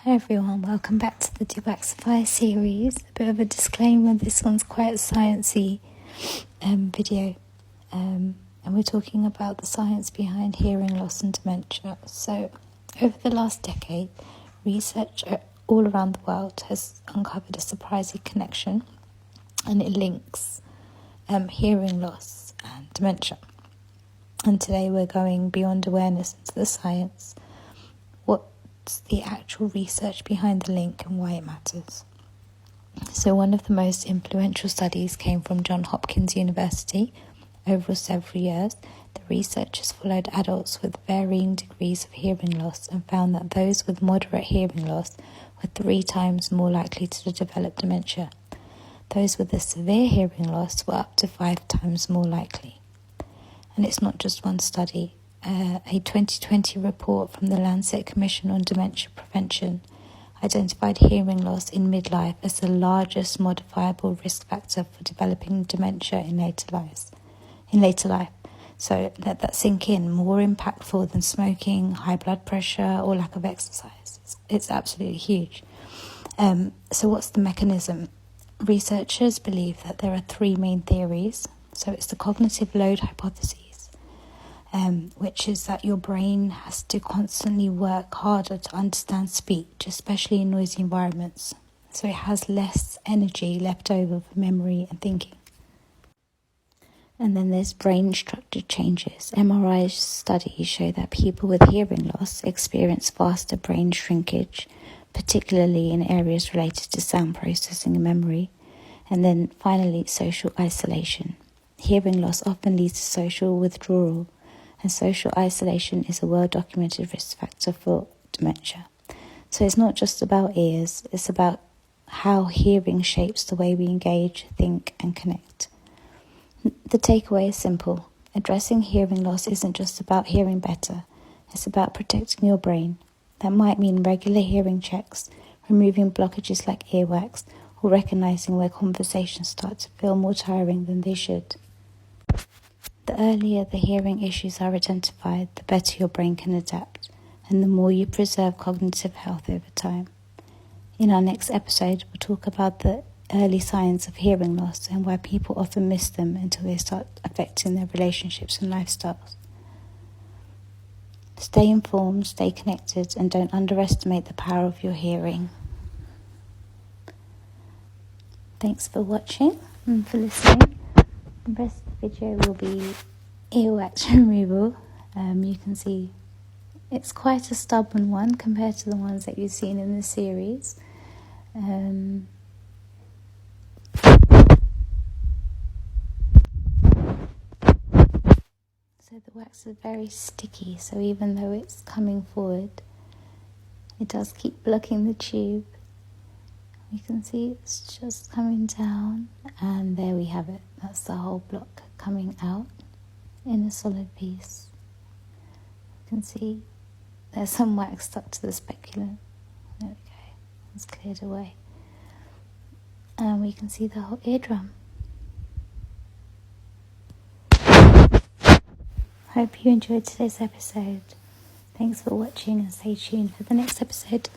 Hi everyone, welcome back to the Dewaxify series. A bit of a disclaimer, this one's quite a sciencey video, and we're talking about the science behind hearing loss and dementia. So over the last decade, research all around the world has uncovered a surprising connection, and it links hearing loss and dementia. And today we're going beyond awareness into the science. What's the actual research behind the link and why it matters? So one of the most influential studies came from Johns Hopkins University. Over several years, the researchers followed adults with varying degrees of hearing loss and found that those with moderate hearing loss were 3 times more likely to develop dementia. Those with a severe hearing loss were up to 5 times more likely. And it's not just one study. A 2020 report from the Lancet Commission on Dementia Prevention identified hearing loss in midlife as the largest modifiable risk factor for developing dementia in later life. So let that sink in. More impactful than smoking, high blood pressure, or lack of exercise. It's absolutely huge. So what's the mechanism? Researchers believe that there are 3 main theories. So it's the cognitive load hypothesis, which is that your brain has to constantly work harder to understand speech, especially in noisy environments. So it has less energy left over for memory and thinking. And then there's brain structure changes. MRI studies show that people with hearing loss experience faster brain shrinkage, particularly in areas related to sound processing and memory. And then finally, social isolation. Hearing loss often leads to social withdrawal, and social isolation is a well-documented risk factor for dementia. So it's not just about ears, it's about how hearing shapes the way we engage, think, and connect. The takeaway is simple. Addressing hearing loss isn't just about hearing better, it's about protecting your brain. That might mean regular hearing checks, removing blockages like earwax, or recognizing where conversations start to feel more tiring than they should. The earlier the hearing issues are identified, the better your brain can adapt, and the more you preserve cognitive health over time. In our next episode, we'll talk about the early signs of hearing loss and why people often miss them until they start affecting their relationships and lifestyles. Stay informed, stay connected, and don't underestimate the power of your hearing. Thanks for watching and for listening. The rest of the video will be earwax removal. You can see it's quite a stubborn one compared to the ones that you've seen in the series. So the wax is very sticky, so even though it's coming forward, it does keep blocking the tube. You can see it's just coming down, and there we have it. That's the whole block coming out in a solid piece. You can see there's some wax stuck to the speculum. There we go, it's cleared away. And we can see the whole eardrum. Hope you enjoyed today's episode. Thanks for watching and stay tuned for the next episode.